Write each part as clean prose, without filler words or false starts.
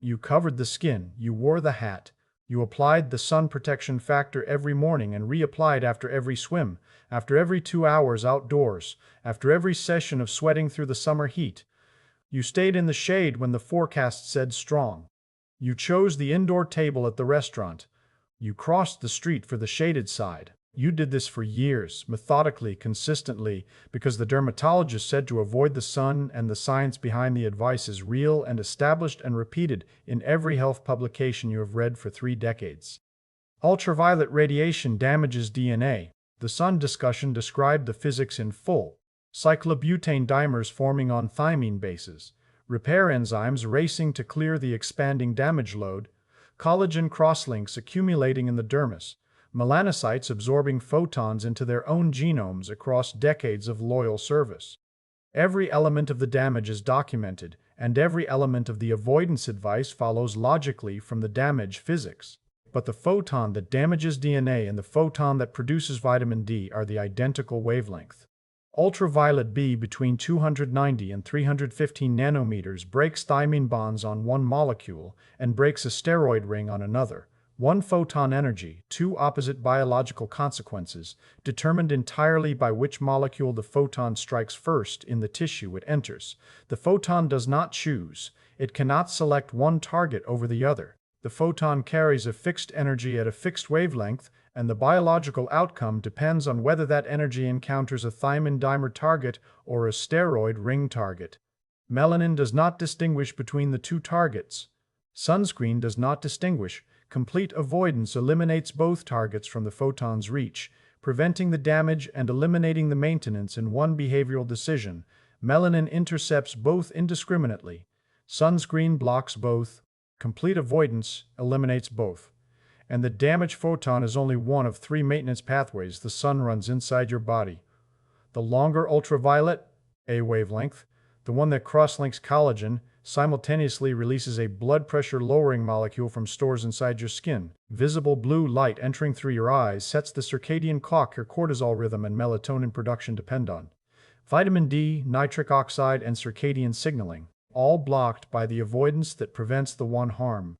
You covered the skin, you wore the hat, you applied the sun protection factor every morning and reapplied after every swim, after every 2 hours outdoors, after every session of sweating through the summer heat. You stayed in the shade when the forecast said strong. You chose the indoor table at the restaurant. You crossed the street for the shaded side. You did this for years, methodically, consistently, because the dermatologist said to avoid the sun, and the science behind the advice is real and established and repeated in every health publication you have read for 3 decades. Ultraviolet radiation damages DNA. The sun discussion described the physics in full. Cyclobutane dimers forming on thymine bases, repair enzymes racing to clear the expanding damage load, collagen crosslinks accumulating in the dermis, melanocytes absorbing photons into their own genomes across decades of loyal service. Every element of the damage is documented, and every element of the avoidance advice follows logically from the damage physics. But the photon that damages DNA and the photon that produces vitamin D are the identical wavelength. Ultraviolet B between 290 and 315 nanometers breaks thymine bonds on one molecule and breaks a steroid ring on another. One photon energy, 2 opposite biological consequences, determined entirely by which molecule the photon strikes first in the tissue it enters. The photon does not choose. It cannot select one target over the other. The photon carries a fixed energy at a fixed wavelength, and the biological outcome depends on whether that energy encounters a thymine dimer target or a steroid ring target. Melanin does not distinguish between the 2 targets. Sunscreen does not distinguish. Complete avoidance eliminates both targets from the photon's reach, preventing the damage and eliminating the maintenance in one behavioral decision. Melanin intercepts both indiscriminately. Sunscreen blocks both. Complete avoidance eliminates both. And the damaged photon is only one of 3 maintenance pathways the sun runs inside your body. The longer ultraviolet, A wavelength, the one that cross-links collagen, simultaneously releases a blood pressure lowering molecule from stores inside your skin. Visible blue light entering through your eyes sets the circadian clock your cortisol rhythm and melatonin production depend on. Vitamin D, nitric oxide, and circadian signaling, all blocked by the avoidance that prevents the one harm.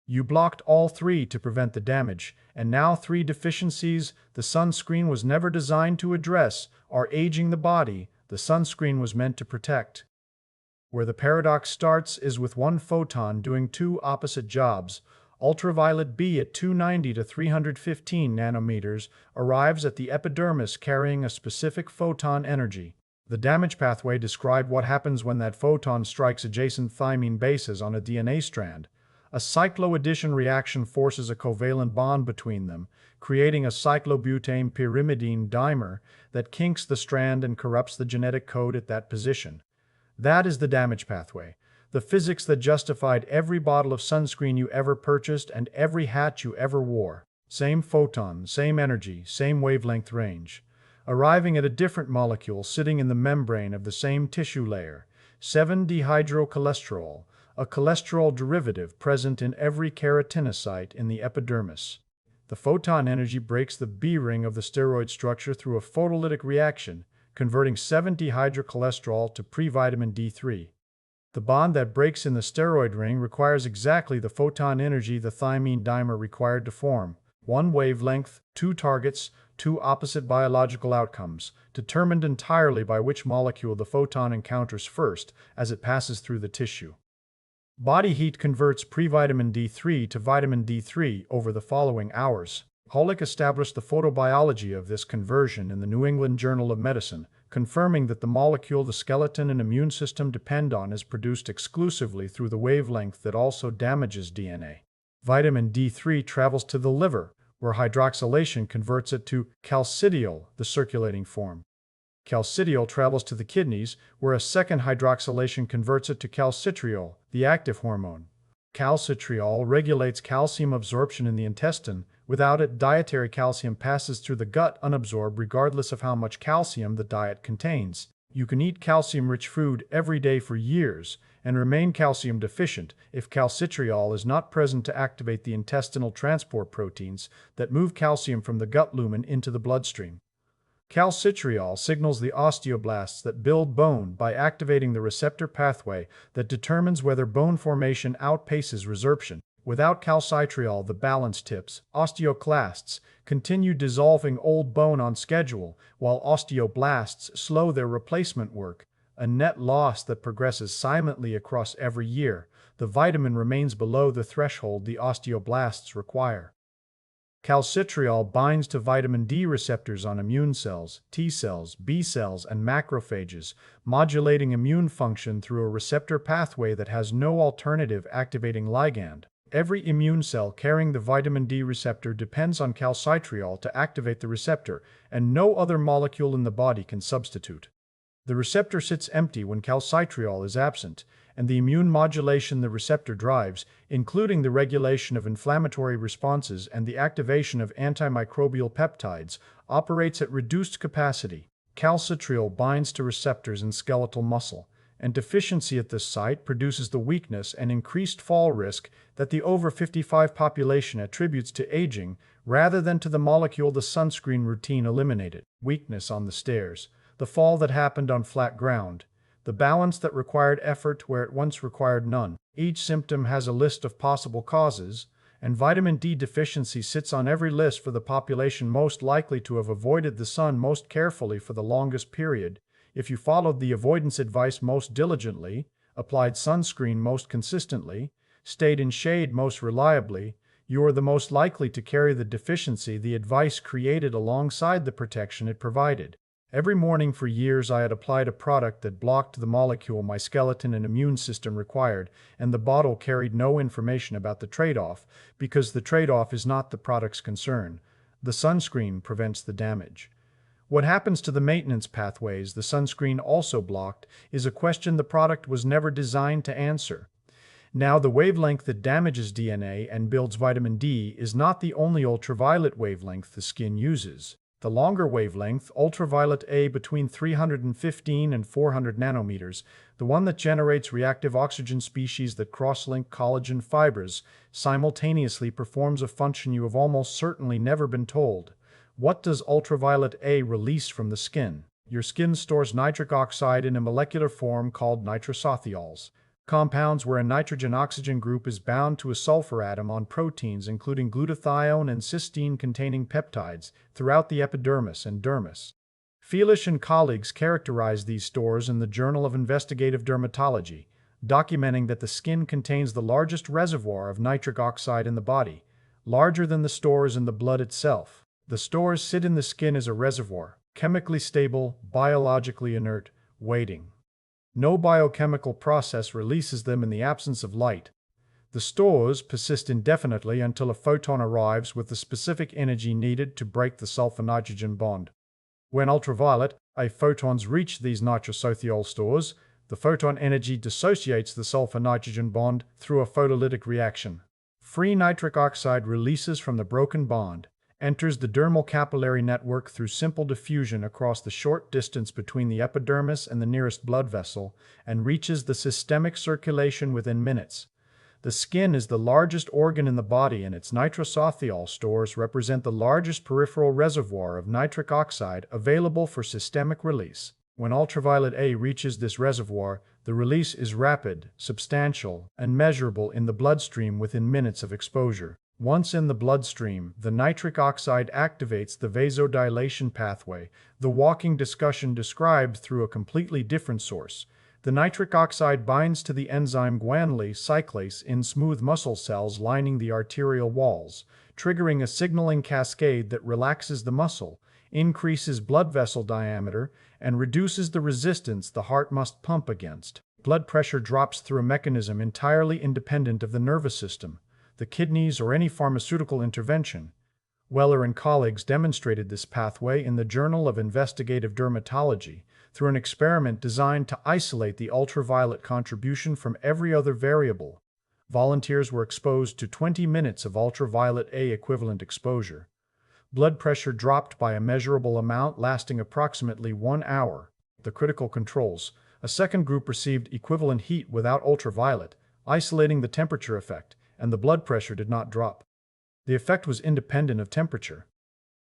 You blocked all 3 to prevent the damage, and now 3 deficiencies the sunscreen was never designed to address are aging the body the sunscreen was meant to protect. Where the paradox starts is with one photon doing 2 opposite jobs. Ultraviolet B at 290 to 315 nanometers arrives at the epidermis carrying a specific photon energy. The damage pathway described what happens when that photon strikes adjacent thymine bases on a DNA strand. A cycloaddition reaction forces a covalent bond between them, creating a cyclobutane pyrimidine dimer that kinks the strand and corrupts the genetic code at that position. That is the damage pathway, the physics that justified every bottle of sunscreen you ever purchased and every hat you ever wore. Same photon, same energy, same wavelength range. Arriving at a different molecule sitting in the membrane of the same tissue layer, 7-dehydrocholesterol, a cholesterol derivative present in every keratinocyte in the epidermis. The photon energy breaks the B ring of the steroid structure through a photolytic reaction, converting 7-dehydrocholesterol to pre-vitamin D3. The bond that breaks in the steroid ring requires exactly the photon energy the thymine dimer required to form. One wavelength, 2 targets, 2 opposite biological outcomes, determined entirely by which molecule the photon encounters first as it passes through the tissue. Body heat converts pre-vitamin D3 to vitamin D3 over the following hours. Hollick established the photobiology of this conversion in the New England Journal of Medicine, confirming that the molecule the skeleton and immune system depend on is produced exclusively through the wavelength that also damages DNA. Vitamin D3 travels to the liver, where hydroxylation converts it to calcidiol, the circulating form. Calcidiol travels to the kidneys, where a second hydroxylation converts it to calcitriol, the active hormone. Calcitriol regulates calcium absorption in the intestine. Without it, dietary calcium passes through the gut unabsorbed regardless of how much calcium the diet contains. You can eat calcium-rich food every day for years and remain calcium deficient if calcitriol is not present to activate the intestinal transport proteins that move calcium from the gut lumen into the bloodstream. Calcitriol signals the osteoblasts that build bone by activating the receptor pathway that determines whether bone formation outpaces resorption. Without calcitriol, the balance tips, osteoclasts, continue dissolving old bone on schedule, while osteoblasts slow their replacement work, a net loss that progresses silently across every year. The vitamin remains below the threshold the osteoblasts require. Calcitriol binds to vitamin D receptors on immune cells, T cells, B cells, and macrophages, modulating immune function through a receptor pathway that has no alternative activating ligand. Every immune cell carrying the vitamin D receptor depends on calcitriol to activate the receptor, and no other molecule in the body can substitute. The receptor sits empty when calcitriol is absent, and the immune modulation the receptor drives, including the regulation of inflammatory responses and the activation of antimicrobial peptides, operates at reduced capacity. Calcitriol binds to receptors in skeletal muscle, and deficiency at this site produces the weakness and increased fall risk that the over 55 population attributes to aging rather than to the molecule the sunscreen routine eliminated. Weakness on the stairs, the fall that happened on flat ground, the balance that required effort where it once required none. Each symptom has a list of possible causes, and vitamin D deficiency sits on every list for the population most likely to have avoided the sun most carefully for the longest period. If you followed the avoidance advice most diligently, applied sunscreen most consistently, stayed in shade most reliably, you are the most likely to carry the deficiency the advice created alongside the protection it provided. Every morning for years I had applied a product that blocked the molecule my skeleton and immune system required, and the bottle carried no information about the trade-off, because the trade-off is not the product's concern. The sunscreen prevents the damage. What happens to the maintenance pathways the sunscreen also blocked is a question the product was never designed to answer. Now, the wavelength that damages DNA and builds vitamin D is not the only ultraviolet wavelength the skin uses. The longer wavelength, ultraviolet A between 315 and 400 nanometers, the one that generates reactive oxygen species that cross-link collagen fibers, simultaneously performs a function you have almost certainly never been told. What does ultraviolet A release from the skin? Your skin stores nitric oxide in a molecular form called nitrosothiols, compounds where a nitrogen-oxygen group is bound to a sulfur atom on proteins including glutathione and cysteine-containing peptides throughout the epidermis and dermis. Feilish and colleagues characterized these stores in the Journal of Investigative Dermatology, documenting that the skin contains the largest reservoir of nitric oxide in the body, larger than the stores in the blood itself. The stores sit in the skin as a reservoir, chemically stable, biologically inert, waiting. No biochemical process releases them in the absence of light. The stores persist indefinitely until a photon arrives with the specific energy needed to break the sulfur-nitrogen bond. When ultraviolet A photons reach these nitrosothiol stores, the photon energy dissociates the sulfur-nitrogen bond through a photolytic reaction. Free nitric oxide releases from the broken bond, enters the dermal capillary network through simple diffusion across the short distance between the epidermis and the nearest blood vessel, and reaches the systemic circulation within minutes. The skin is the largest organ in the body, and its nitrosothiol stores represent the largest peripheral reservoir of nitric oxide available for systemic release. When ultraviolet A reaches this reservoir, the release is rapid, substantial, and measurable in the bloodstream within minutes of exposure. Once in the bloodstream, the nitric oxide activates the vasodilation pathway, the walking discussion described through a completely different source. The nitric oxide binds to the enzyme guanylate cyclase in smooth muscle cells lining the arterial walls, triggering a signaling cascade that relaxes the muscle, increases blood vessel diameter, and reduces the resistance the heart must pump against. Blood pressure drops through a mechanism entirely independent of the nervous system, the kidneys, or any pharmaceutical intervention. Weller and colleagues demonstrated this pathway in the Journal of Investigative Dermatology through an experiment designed to isolate the ultraviolet contribution from every other variable. Volunteers were exposed to 20 minutes of ultraviolet A equivalent exposure. Blood pressure dropped by a measurable amount lasting approximately 1 hour. The critical controls. A second group received equivalent heat without ultraviolet, isolating the temperature effect, and the blood pressure did not drop. The effect was independent of temperature.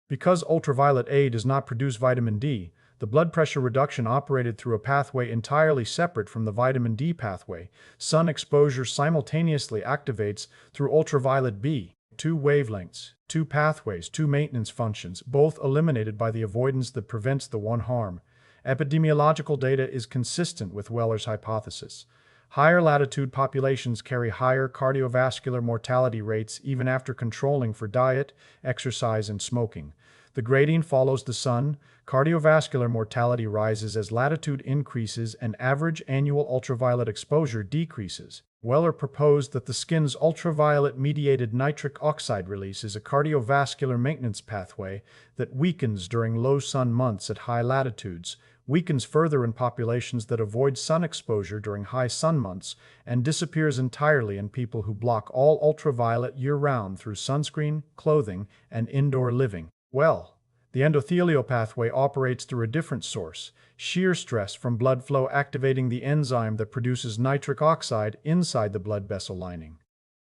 Because ultraviolet A does not produce vitamin D, the blood pressure reduction operated through a pathway entirely separate from the vitamin D pathway. Sun exposure simultaneously activates through ultraviolet B, two wavelengths, two pathways, two maintenance functions, both eliminated by the avoidance that prevents the one harm. Epidemiological data is consistent with Weller's hypothesis. Higher latitude populations carry higher cardiovascular mortality rates even after controlling for diet, exercise, and smoking. The gradient follows the sun. Cardiovascular mortality rises as latitude increases and average annual ultraviolet exposure decreases. Weller proposed that the skin's ultraviolet-mediated nitric oxide release is a cardiovascular maintenance pathway that weakens during low sun months at high latitudes, weakens further in populations that avoid sun exposure during high sun months, and disappears entirely in people who block all ultraviolet year-round through sunscreen, clothing, and indoor living. Well, the endothelial pathway operates through a different source, shear stress from blood flow activating the enzyme that produces nitric oxide inside the blood vessel lining.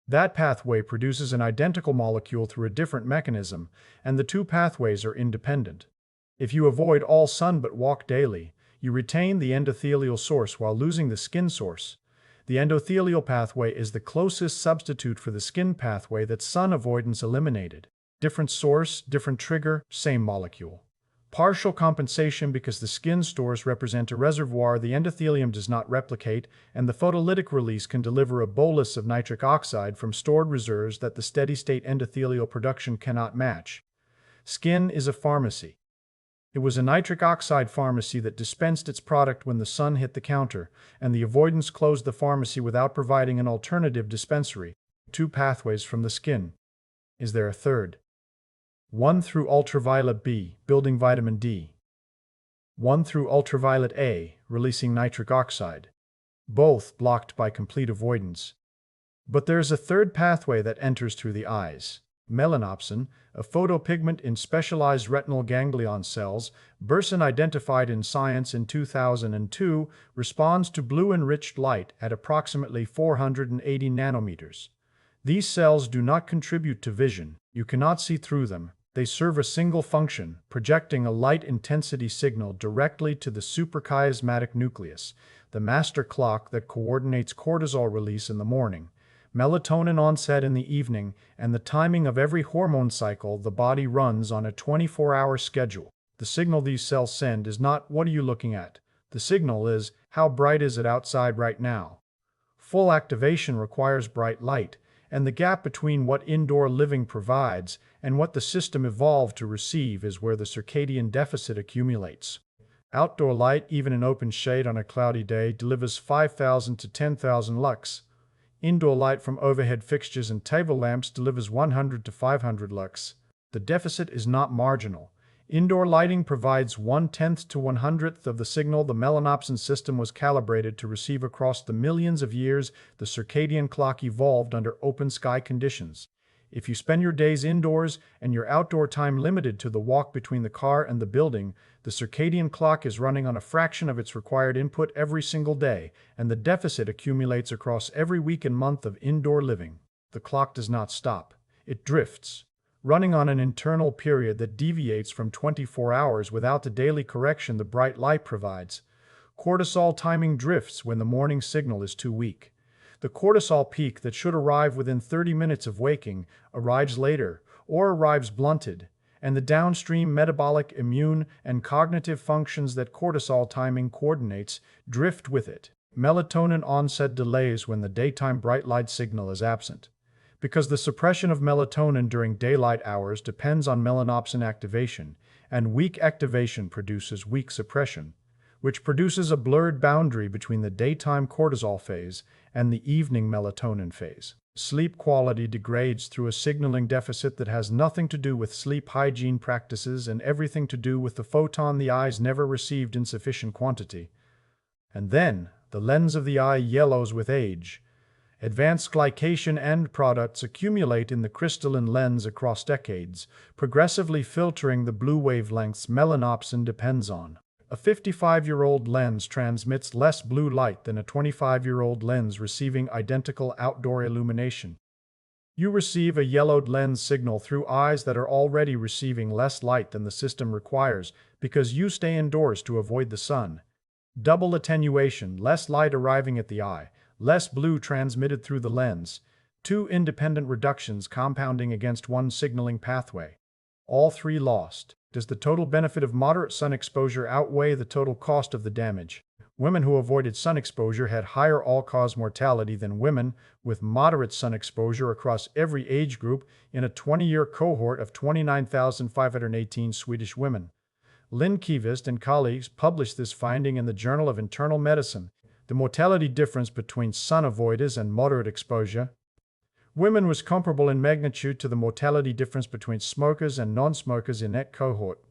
That pathway produces an identical molecule through a different mechanism, and the two pathways are independent. If you avoid all sun but walk daily, you retain the endothelial source while losing the skin source. The endothelial pathway is the closest substitute for the skin pathway that sun avoidance eliminated. Different source, different trigger, same molecule. Partial compensation because the skin stores represent a reservoir the endothelium does not replicate, and the photolytic release can deliver a bolus of nitric oxide from stored reserves that the steady-state endothelial production cannot match. Skin is a pharmacy. It was a nitric oxide pharmacy that dispensed its product when the sun hit the counter, and the avoidance closed the pharmacy without providing an alternative dispensary. Two pathways from the skin. Is there a third? One through ultraviolet B, building vitamin D. One through ultraviolet A, releasing nitric oxide. Both blocked by complete avoidance. But there is a third pathway that enters through the eyes. Melanopsin, a photopigment in specialized retinal ganglion cells, Burson identified in Science in 2002, responds to blue-enriched light at approximately 480 nanometers. These cells do not contribute to vision. You cannot see through them. They serve a single function, projecting a light intensity signal directly to the suprachiasmatic nucleus, the master clock that coordinates cortisol release in the morning, melatonin onset in the evening, and the timing of every hormone cycle the body runs on a 24-hour schedule. The signal these cells send is not, "What are you looking at?" The signal is, "How bright is it outside right now?" Full activation requires bright light, and the gap between what indoor living provides and what the system evolved to receive is where the circadian deficit accumulates. Outdoor light, even in open shade on a cloudy day, delivers 5,000 to 10,000 lux. Indoor light from overhead fixtures and table lamps delivers 100 to 500 lux. The deficit is not marginal. Indoor lighting provides 1/10 to 100th of the signal the melanopsin system was calibrated to receive across the millions of years the circadian clock evolved under open sky conditions. If you spend your days indoors and your outdoor time limited to the walk between the car and the building, the circadian clock is running on a fraction of its required input every single day, and the deficit accumulates across every week and month of indoor living. The clock does not stop. It drifts, running on an internal period that deviates from 24 hours without the daily correction the bright light provides. Cortisol timing drifts when the morning signal is too weak. The cortisol peak that should arrive within 30 minutes of waking arrives later, or arrives blunted, and the downstream metabolic, immune, and cognitive functions that cortisol timing coordinates drift with it. Melatonin onset delays when the daytime bright light signal is absent. Because the suppression of melatonin during daylight hours depends on melanopsin activation, and weak activation produces weak suppression, which produces a blurred boundary between the daytime cortisol phase and the evening melatonin phase. Sleep quality degrades through a signaling deficit that has nothing to do with sleep hygiene practices and everything to do with the photon the eyes never received in sufficient quantity. And then, the lens of the eye yellows with age. Advanced glycation end products accumulate in the crystalline lens across decades, progressively filtering the blue wavelengths melanopsin depends on. A 55-year-old lens transmits less blue light than a 25-year-old lens receiving identical outdoor illumination. You receive a yellowed lens signal through eyes that are already receiving less light than the system requires because you stay indoors to avoid the sun. Double attenuation, less light arriving at the eye, less blue transmitted through the lens. Two independent reductions compounding against one signaling pathway. All three lost. Does the total benefit of moderate sun exposure outweigh the total cost of the damage? Women who avoided sun exposure had higher all-cause mortality than women with moderate sun exposure across every age group in a 20-year cohort of 29,518 Swedish women. Lindqvist and colleagues published this finding in the Journal of Internal Medicine. The mortality difference between sun avoiders and moderate exposure. Women was comparable in magnitude to the mortality difference between smokers and non-smokers in that cohort.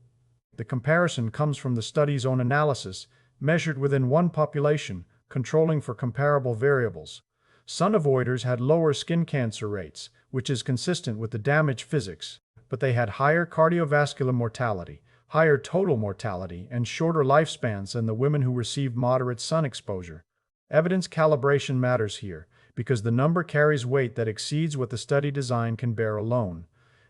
The comparison comes from the study's own analysis, measured within one population, controlling for comparable variables. Sun avoiders had lower skin cancer rates, which is consistent with the damage physics, but they had higher cardiovascular mortality, higher total mortality, and shorter lifespans than the women who received moderate sun exposure. Evidence calibration matters here, because the number carries weight that exceeds what the study design can bear alone.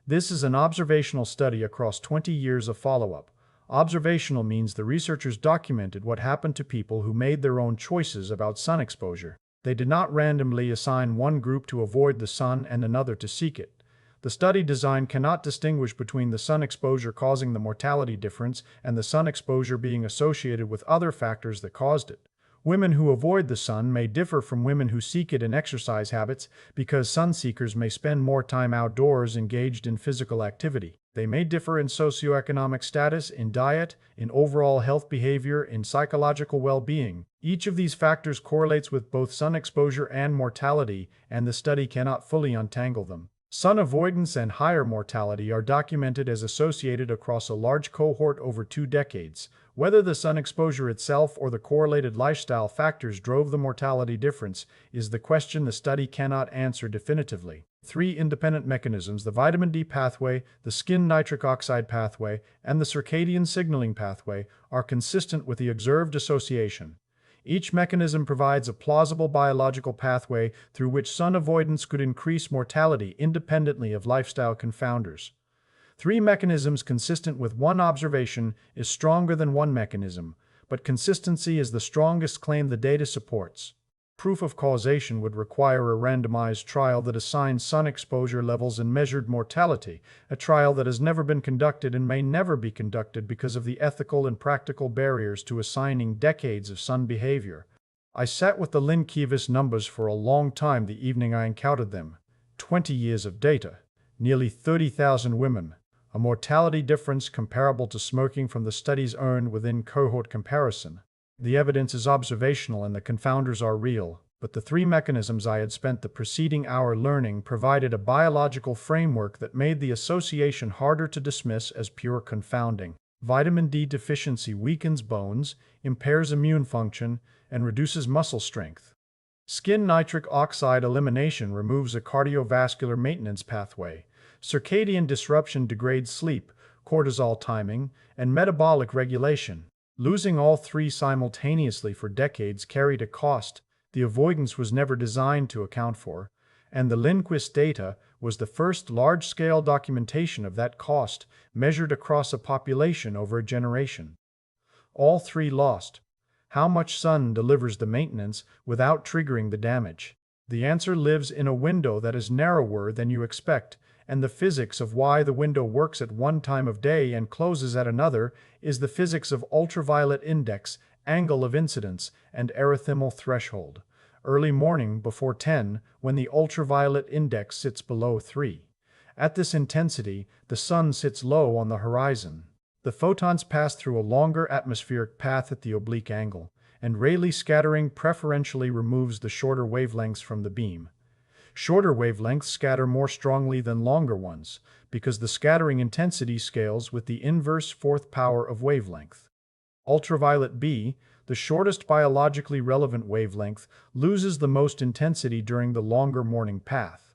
This is an observational study across 20 years of follow-up. Observational means the researchers documented what happened to people who made their own choices about sun exposure. They did not randomly assign one group to avoid the sun and another to seek it. The study design cannot distinguish between the sun exposure causing the mortality difference and the sun exposure being associated with other factors that caused it. Women who avoid the sun may differ from women who seek it in exercise habits because sun seekers may spend more time outdoors engaged in physical activity. They may differ in socioeconomic status, in diet, in overall health behavior, in psychological well-being. Each of these factors correlates with both sun exposure and mortality, and the study cannot fully untangle them. Sun avoidance and higher mortality are documented as associated across a large cohort over 2 decades. Whether the sun exposure itself or the correlated lifestyle factors drove the mortality difference is the question the study cannot answer definitively. 3 independent mechanisms, the vitamin D pathway, the skin nitric oxide pathway, and the circadian signaling pathway, are consistent with the observed association. Each mechanism provides a plausible biological pathway through which sun avoidance could increase mortality independently of lifestyle confounders. 3 mechanisms consistent with one observation is stronger than one mechanism, but consistency is the strongest claim the data supports. Proof of causation would require a randomized trial that assigns sun exposure levels and measured mortality, a trial that has never been conducted and may never be conducted because of the ethical and practical barriers to assigning decades of sun behavior. I sat with the Lindqvist numbers for a long time the evening I encountered them. 20 years of data, nearly 30,000 women, a mortality difference comparable to smoking from the studies earned within cohort comparison. The evidence is observational and the confounders are real, but the 3 mechanisms I had spent the preceding hour learning provided a biological framework that made the association harder to dismiss as pure confounding. Vitamin D deficiency weakens bones, impairs immune function, and reduces muscle strength. Skin nitric oxide elimination removes a cardiovascular maintenance pathway. Circadian disruption degrades sleep, cortisol timing, and metabolic regulation. Losing all 3 simultaneously for decades carried a cost the avoidance was never designed to account for, and the Lindqvist data was the first large-scale documentation of that cost measured across a population over a generation. All 3 lost. How much sun delivers the maintenance without triggering the damage? The answer lives in a window that is narrower than you expect, and the physics of why the window works at one time of day and closes at another is the physics of ultraviolet index, angle of incidence, and erythemal threshold. Early morning before 10, when the ultraviolet index sits below 3. At this intensity, the sun sits low on the horizon. The photons pass through a longer atmospheric path at the oblique angle, and Rayleigh scattering preferentially removes the shorter wavelengths from the beam. Shorter wavelengths scatter more strongly than longer ones, because the scattering intensity scales with the inverse 4th power of wavelength. Ultraviolet B, the shortest biologically relevant wavelength, loses the most intensity during the longer morning path.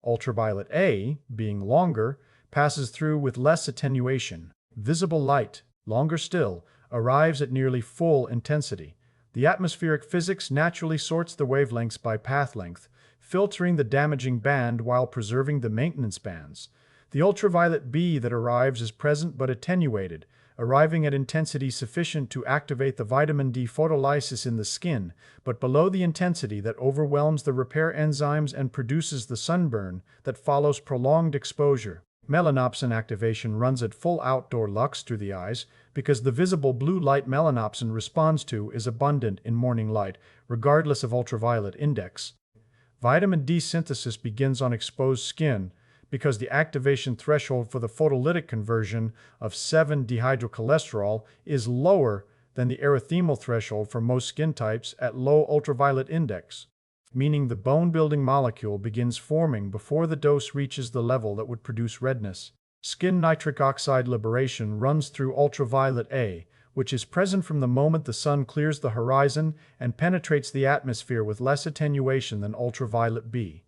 Ultraviolet A, being longer, passes through with less attenuation. Visible light, longer still, arrives at nearly full intensity. The atmospheric physics naturally sorts the wavelengths by path length, filtering the damaging band while preserving the maintenance bands. The ultraviolet B that arrives is present but attenuated, arriving at intensity sufficient to activate the vitamin D photolysis in the skin, but below the intensity that overwhelms the repair enzymes and produces the sunburn that follows prolonged exposure. Melanopsin activation runs at full outdoor lux through the eyes because the visible blue light melanopsin responds to is abundant in morning light, regardless of ultraviolet index. Vitamin D synthesis begins on exposed skin because the activation threshold for the photolytic conversion of 7-dehydrocholesterol is lower than the erythemal threshold for most skin types at low ultraviolet index, meaning the bone-building molecule begins forming before the dose reaches the level that would produce redness. Skin nitric oxide liberation runs through ultraviolet A, which is present from the moment the sun clears the horizon and penetrates the atmosphere with less attenuation than ultraviolet B.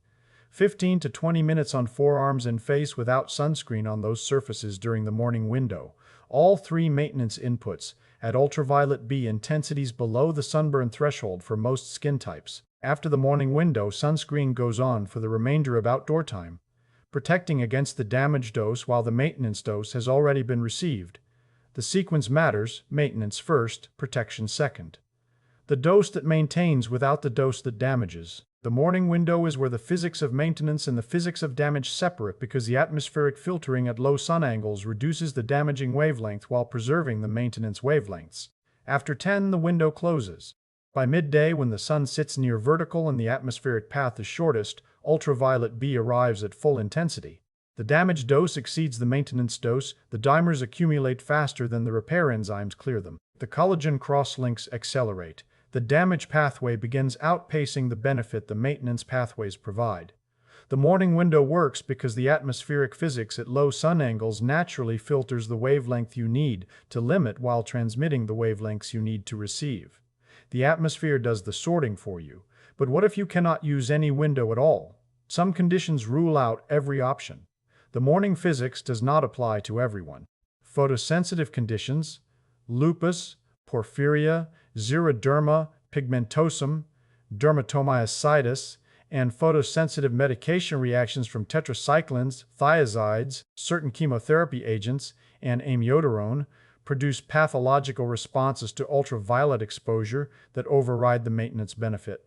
15 to 20 minutes on forearms and face without sunscreen on those surfaces during the morning window. All three maintenance inputs at ultraviolet B intensities below the sunburn threshold for most skin types. After the morning window, sunscreen goes on for the remainder of outdoor time, protecting against the damage dose while the maintenance dose has already been received. The sequence matters: maintenance first, protection second. The dose that maintains without the dose that damages. The morning window is where the physics of maintenance and the physics of damage separate because the atmospheric filtering at low sun angles reduces the damaging wavelength while preserving the maintenance wavelengths. After 10, the window closes. By midday, when the sun sits near vertical and the atmospheric path is shortest, ultraviolet B arrives at full intensity. The damage dose exceeds the maintenance dose, the dimers accumulate faster than the repair enzymes clear them. The collagen cross-links accelerate. The damage pathway begins outpacing the benefit the maintenance pathways provide. The morning window works because the atmospheric physics at low sun angles naturally filters the wavelength you need to limit while transmitting the wavelengths you need to receive. The atmosphere does the sorting for you. But what if you cannot use any window at all? Some conditions rule out every option. The morning physics does not apply to everyone. Photosensitive conditions, lupus, porphyria, xeroderma pigmentosum, dermatomyositis, and photosensitive medication reactions from tetracyclines, thiazides, certain chemotherapy agents, and amiodarone produce pathological responses to ultraviolet exposure that override the maintenance benefit.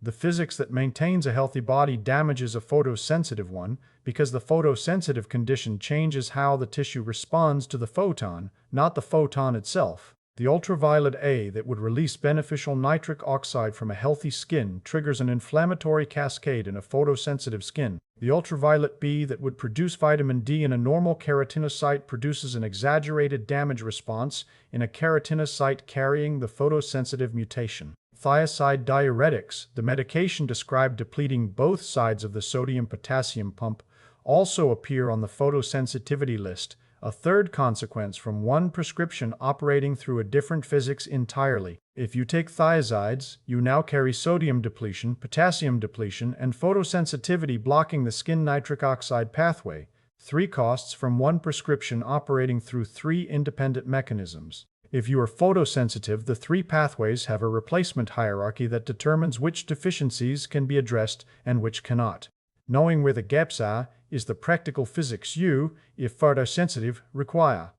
The physics that maintains a healthy body damages a photosensitive one because the photosensitive condition changes how the tissue responds to the photon, not the photon itself. The ultraviolet A that would release beneficial nitric oxide from a healthy skin triggers an inflammatory cascade in a photosensitive skin. The ultraviolet B that would produce vitamin D in a normal keratinocyte produces an exaggerated damage response in a keratinocyte carrying the photosensitive mutation. Thiazide diuretics, the medication described depleting both sides of the sodium-potassium pump, also appear on the photosensitivity list, a third consequence from one prescription operating through a different physics entirely. If you take thiazides, you now carry sodium depletion, potassium depletion, and photosensitivity blocking the skin nitric oxide pathway, three costs from one prescription operating through three independent mechanisms. If you are photosensitive, the three pathways have a replacement hierarchy that determines which deficiencies can be addressed and which cannot. Knowing where the gaps are is the practical physics you, if photosensitive, require.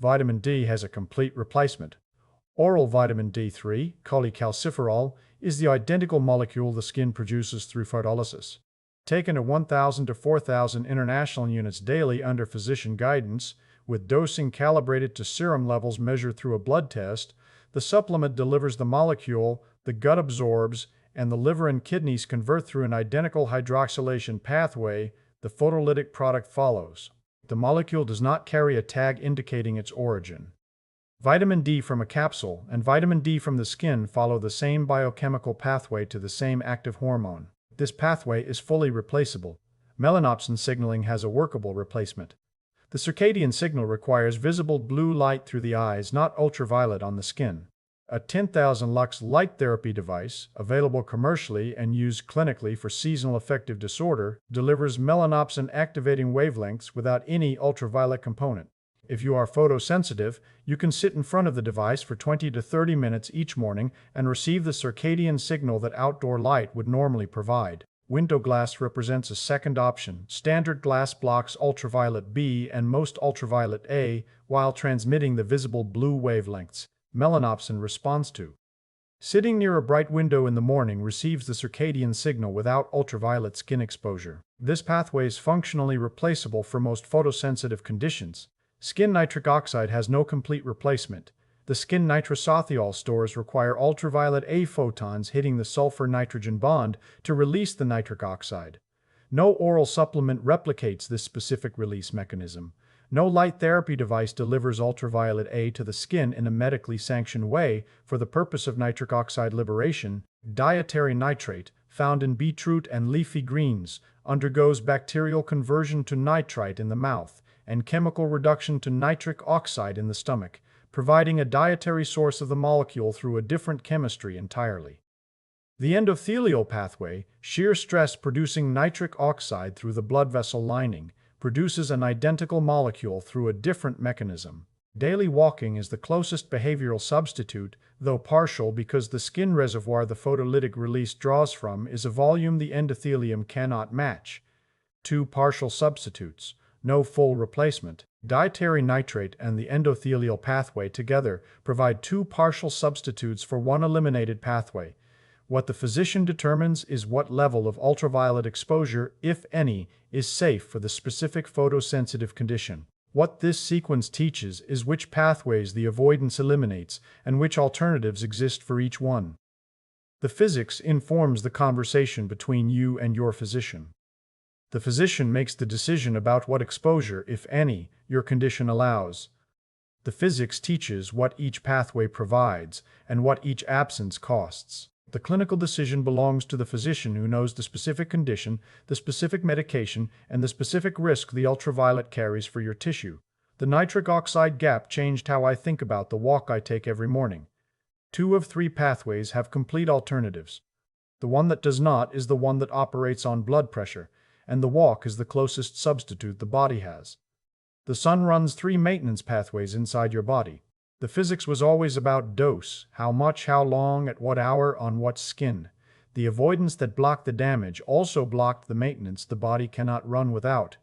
Vitamin D has a complete replacement. Oral vitamin D3, cholecalciferol, is the identical molecule the skin produces through photolysis. Taken at 1,000 to 4,000 international units daily under physician guidance, with dosing calibrated to serum levels measured through a blood test, the supplement delivers the molecule, the gut absorbs, and the liver and kidneys convert through an identical hydroxylation pathway. The photolytic product follows. The molecule does not carry a tag indicating its origin. Vitamin D from a capsule and vitamin D from the skin follow the same biochemical pathway to the same active hormone. This pathway is fully replaceable. Melanopsin signaling has a workable replacement. The circadian signal requires visible blue light through the eyes, not ultraviolet on the skin. A 10,000 lux light therapy device, available commercially and used clinically for seasonal affective disorder, delivers melanopsin activating wavelengths without any ultraviolet component. If you are photosensitive, you can sit in front of the device for 20 to 30 minutes each morning and receive the circadian signal that outdoor light would normally provide. Window glass represents a second option. Standard glass blocks ultraviolet B and most ultraviolet A while transmitting the visible blue wavelengths melanopsin responds to. Sitting near a bright window in the morning receives the circadian signal without ultraviolet skin exposure. This pathway is functionally replaceable for most photosensitive conditions. Skin nitric oxide has no complete replacement. The skin nitrosothiol stores require ultraviolet A photons hitting the sulfur-nitrogen bond to release the nitric oxide. No oral supplement replicates this specific release mechanism. No light therapy device delivers ultraviolet A to the skin in a medically sanctioned way for the purpose of nitric oxide liberation. Dietary nitrate, found in beetroot and leafy greens, undergoes bacterial conversion to nitrite in the mouth and chemical reduction to nitric oxide in the stomach, providing a dietary source of the molecule through a different chemistry entirely. The endothelial pathway, shear stress producing nitric oxide through the blood vessel lining, produces an identical molecule through a different mechanism. Daily walking is the closest behavioral substitute, though partial because the skin reservoir the photolytic release draws from is a volume the endothelium cannot match. Two partial substitutes, no full replacement. Dietary nitrate and the endothelial pathway together provide two partial substitutes for one eliminated pathway. What the physician determines is what level of ultraviolet exposure, if any, is safe for the specific photosensitive condition. What this sequence teaches is which pathways the avoidance eliminates and which alternatives exist for each one. The physics informs the conversation between you and your physician. The physician makes the decision about what exposure, if any, your condition allows. The physics teaches what each pathway provides and what each absence costs. The clinical decision belongs to the physician who knows the specific condition, the specific medication, and the specific risk the ultraviolet carries for your tissue. The nitric oxide gap changed how I think about the walk I take every morning. 2 of 3 pathways have complete alternatives. The one that does not is the one that operates on blood pressure, and the walk is the closest substitute the body has. The sun runs 3 maintenance pathways inside your body. The physics was always about dose, how much, how long, at what hour, on what skin. The avoidance that blocked the damage also blocked the maintenance the body cannot run without.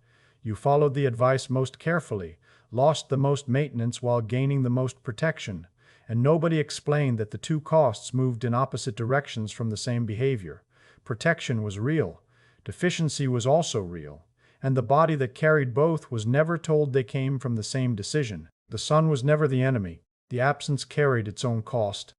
You followed the advice most carefully, lost the most maintenance while gaining the most protection, and nobody explained that the 2 costs moved in opposite directions from the same behavior. Protection was real. Deficiency was also real. And the body that carried both was never told they came from the same decision. The sun was never the enemy. The absence carried its own cost.